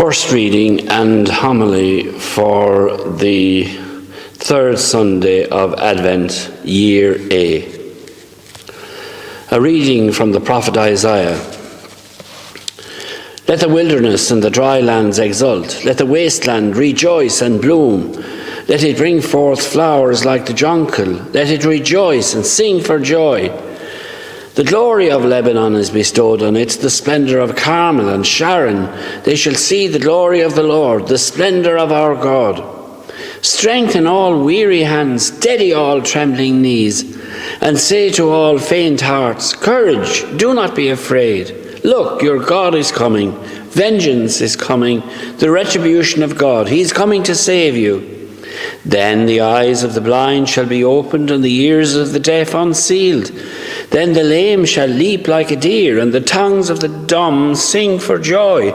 First reading and homily for the third Sunday of Advent, Year A. A reading from the prophet Isaiah. Let the wilderness and the dry lands exult. Let the wasteland rejoice and bloom. Let it bring forth flowers like the jonquil. Let it rejoice and sing for joy. The glory of Lebanon is bestowed on it, the splendor of Carmel and Sharon. They shall see the glory of the Lord, the splendor of our God. Strengthen all weary hands, steady all trembling knees, and say to all faint hearts, courage, do not be afraid. Look, your God is coming. Vengeance is coming, the retribution of God. He is coming to save you. Then the eyes of the blind shall be opened, and the ears of the deaf unsealed. Then the lame shall leap like a deer, and the tongues of the dumb sing for joy.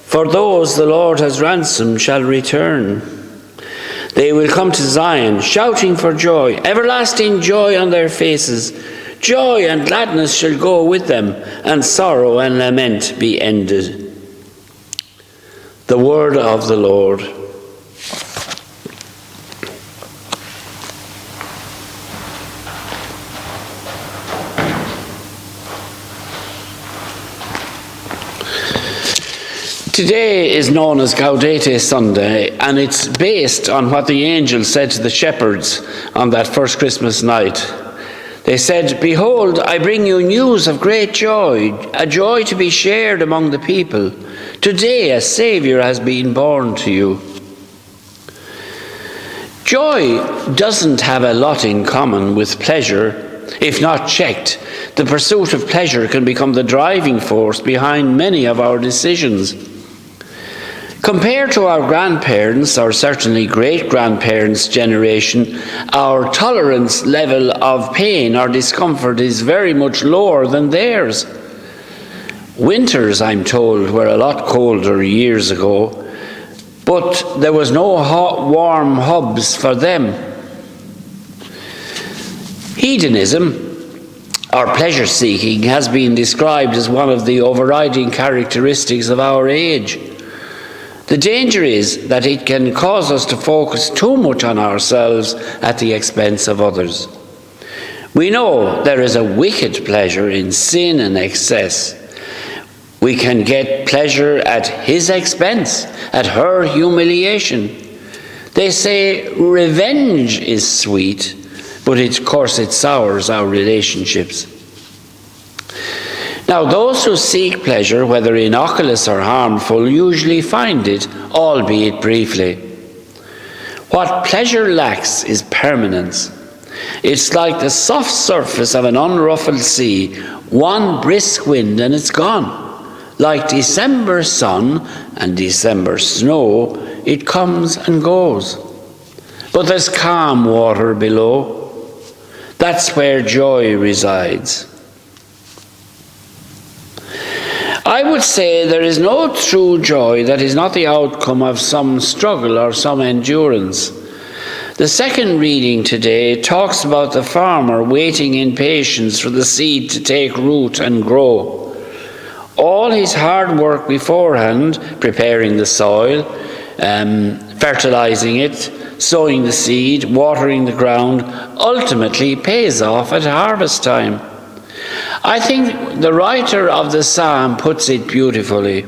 For those the Lord has ransomed shall return. They will come to Zion, shouting for joy, everlasting joy on their faces. Joy and gladness shall go with them, and sorrow and lament be ended. The word of the Lord. Today is known as Gaudete Sunday, and it's based on what the angel said to the shepherds on that first Christmas night. They said, "Behold, I bring you news of great joy, a joy to be shared among the people. Today a Saviour has been born to you." Joy doesn't have a lot in common with pleasure. If not checked, the pursuit of pleasure can become the driving force behind many of our decisions. Compared to our grandparents, or certainly great-grandparents' generation, our tolerance level of pain or discomfort is very much lower than theirs. Winters, I'm told, were a lot colder years ago, but there was no hot, warm hubs for them. Hedonism, or pleasure-seeking, has been described as one of the overriding characteristics of our age. The danger is that it can cause us to focus too much on ourselves at the expense of others. We know there is a wicked pleasure in sin and excess. We can get pleasure at his expense, at her humiliation. They say revenge is sweet, but of course it sours our relationships. Now, those who seek pleasure, whether innocuous or harmful, usually find it, albeit briefly. What pleasure lacks is permanence. It's like the soft surface of an unruffled sea, one brisk wind and it's gone. Like December sun and December snow, it comes and goes. But there's calm water below. That's where joy resides. I would say there is no true joy that is not the outcome of some struggle or some endurance. The second reading today talks about the farmer waiting in patience for the seed to take root and grow. All his hard work beforehand, preparing the soil, fertilizing it, sowing the seed, watering the ground, ultimately pays off at harvest time. I think the writer of the psalm puts it beautifully.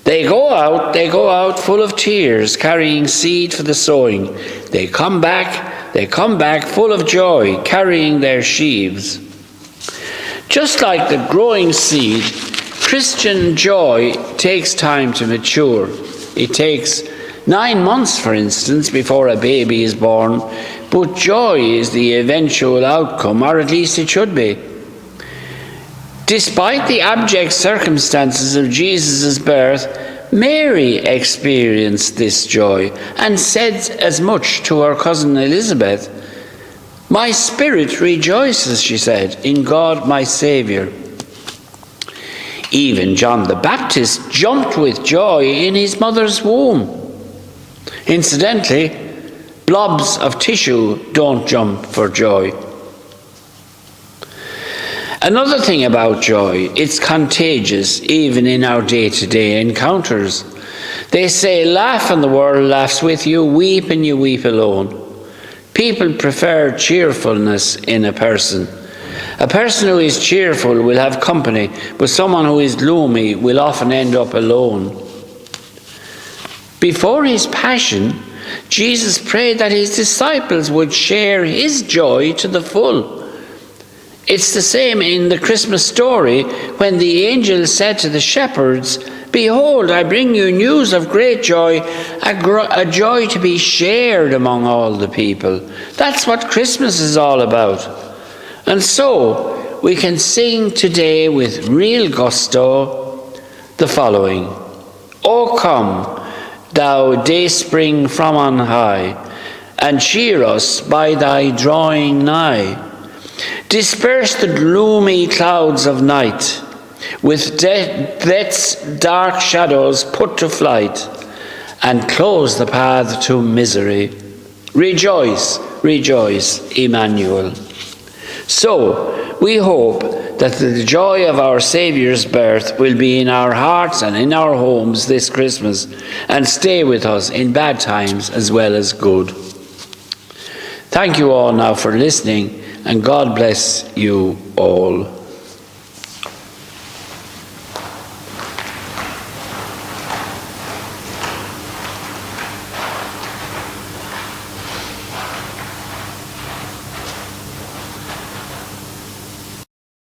They go out full of tears, carrying seed for the sowing. They come back full of joy, carrying their sheaves. Just like the growing seed, Christian joy takes time to mature. It takes 9 months, for instance, before a baby is born, but joy is the eventual outcome, or at least it should be. Despite the abject circumstances of Jesus' birth, Mary experienced this joy and said as much to her cousin Elizabeth. "My spirit rejoices," she said, "in God my Saviour." Even John the Baptist jumped with joy in his mother's womb. Incidentally, blobs of tissue don't jump for joy. Another thing about joy, it's contagious even in our day-to-day encounters. They say, laugh and the world laughs with you, weep and you weep alone. People prefer cheerfulness in a person. A person who is cheerful will have company, but someone who is gloomy will often end up alone. Before his passion, Jesus prayed that his disciples would share his joy to the full. It's the same in the Christmas story when the angel said to the shepherds, "Behold, I bring you news of great joy, a joy to be shared among all the people." That's what Christmas is all about. And so we can sing today with real gusto the following. O come, thou dayspring from on high, and cheer us by thy drawing nigh. Disperse the gloomy clouds of night, with death's dark shadows put to flight, and close the path to misery. Rejoice, rejoice, Emmanuel. So, we hope that the joy of our Saviour's birth will be in our hearts and in our homes this Christmas, and stay with us in bad times as well as good. Thank you all now for listening, and God bless you all.